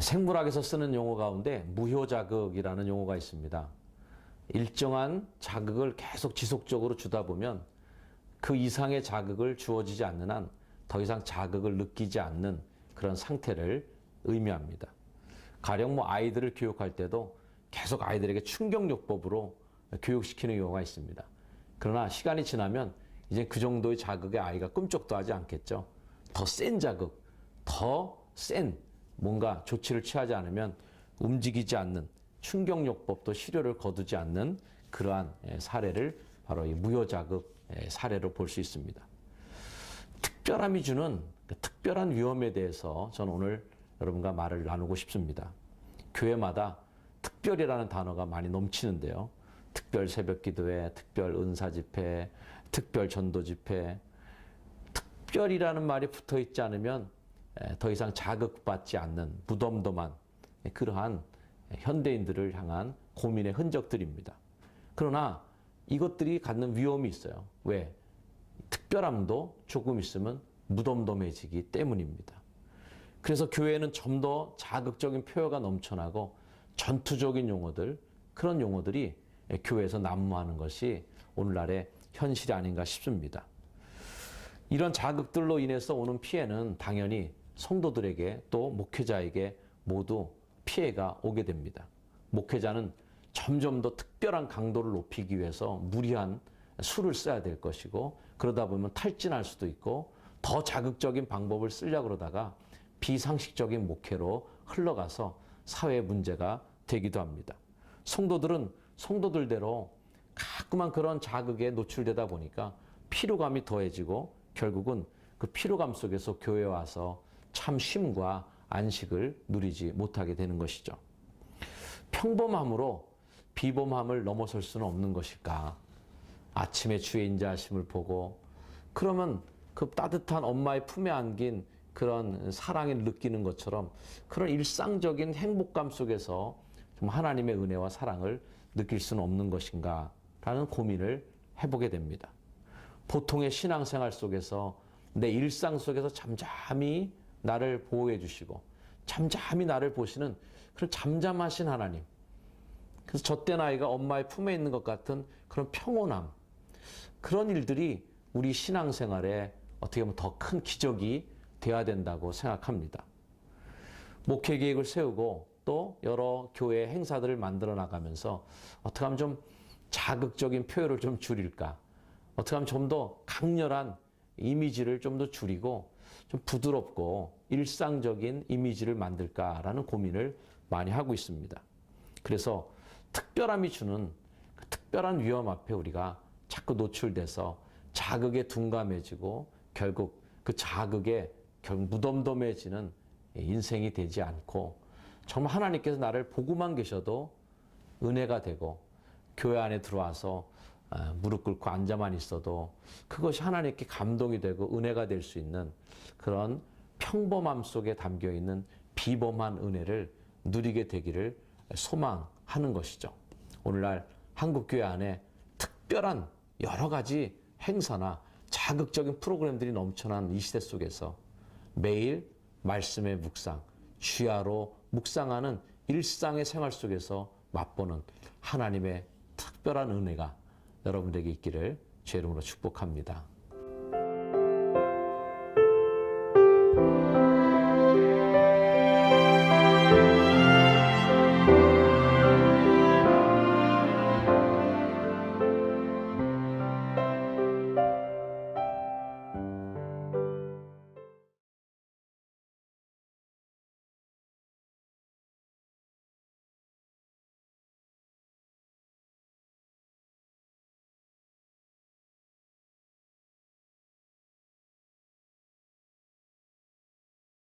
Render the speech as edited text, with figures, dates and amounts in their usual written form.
생물학에서 쓰는 용어 가운데 무효자극이라는 용어가 있습니다. 일정한 자극을 계속 지속적으로 주다 보면 그 이상의 자극을 주어지지 않는 한 더 이상 자극을 느끼지 않는 그런 상태를 의미합니다. 가령 아이들을 교육할 때도 계속 아이들에게 충격요법으로 교육시키는 경우가 있습니다. 그러나 시간이 지나면 이제 그 정도의 자극에 아이가 꿈쩍도 하지 않겠죠. 더 센 자극, 더 센 뭔가 조치를 취하지 않으면 움직이지 않는 충격요법도 실효를 거두지 않는 그러한 사례를 바로 이 무효자극 사례로 볼 수 있습니다. 특별함이 주는 그 특별한 위험에 대해서 저는 오늘 여러분과 말을 나누고 싶습니다. 교회마다 특별이라는 단어가 많이 넘치는데요. 특별 새벽기도회, 특별 은사집회, 특별 전도집회. 특별이라는 말이 붙어있지 않으면 더 이상 자극받지 않는 무덤덤한 그러한 현대인들을 향한 고민의 흔적들입니다. 그러나 이것들이 갖는 위험이 있어요. 왜? 특별함도 조금 있으면 무덤덤해지기 때문입니다. 그래서 교회는 좀 더 자극적인 표현가 넘쳐나고 전투적인 용어들, 그런 용어들이 교회에서 난무하는 것이 오늘날의 현실이 아닌가 싶습니다. 이런 자극들로 인해서 오는 피해는 당연히 성도들에게 또 목회자에게 모두 피해가 오게 됩니다. 목회자는 점점 더 특별한 강도를 높이기 위해서 무리한 수를 써야 될 것이고, 그러다 보면 탈진할 수도 있고 더 자극적인 방법을 쓰려고 그러다가 비상식적인 목회로 흘러가서 사회 문제가 되기도 합니다. 성도들은 성도들대로 가끔한 그런 자극에 노출되다 보니까 피로감이 더해지고 결국은 그 피로감 속에서 교회에 와서 참 쉼과 안식을 누리지 못하게 되는 것이죠. 평범함으로 비범함을 넘어설 수는 없는 것일까? 아침에 주의 인자하심을 보고 그러면 그 따뜻한 엄마의 품에 안긴 그런 사랑을 느끼는 것처럼 그런 일상적인 행복감 속에서 좀 하나님의 은혜와 사랑을 느낄 수는 없는 것인가 라는 고민을 해보게 됩니다. 보통의 신앙생활 속에서 내 일상 속에서 잠잠히 나를 보호해 주시고 잠잠히 나를 보시는 그런 잠잠하신 하나님, 그래서 젖된 아이가 엄마의 품에 있는 것 같은 그런 평온함, 그런 일들이 우리 신앙생활에 어떻게 보면 더 큰 기적이 되어야 된다고 생각합니다. 목회 계획을 세우고 또 여러 교회 행사들을 만들어 나가면서 어떻게 하면 좀 자극적인 표현을 좀 줄일까? 어떻게 하면 좀 더 강렬한 이미지를 좀 더 줄이고 좀 부드럽고 일상적인 이미지를 만들까라는 고민을 많이 하고 있습니다. 그래서 특별함이 주는 그 특별한 위험 앞에 우리가 자꾸 노출돼서 자극에 둔감해지고 결국 그 자극에 결국 무덤덤해지는 인생이 되지 않고 정말 하나님께서 나를 보고만 계셔도 은혜가 되고 교회 안에 들어와서 무릎 꿇고 앉아만 있어도 그것이 하나님께 감동이 되고 은혜가 될 수 있는 그런 평범함 속에 담겨있는 비범한 은혜를 누리게 되기를 소망하는 것이죠. 오늘날 한국교회 안에 특별한 여러 가지 행사나 자극적인 프로그램들이 넘쳐난 이 시대 속에서 매일 말씀의 묵상, 주야로 묵상하는 일상의 생활 속에서 맛보는 하나님의 특별한 은혜가 여러분들에게 있기를 주의 이름으로 축복합니다.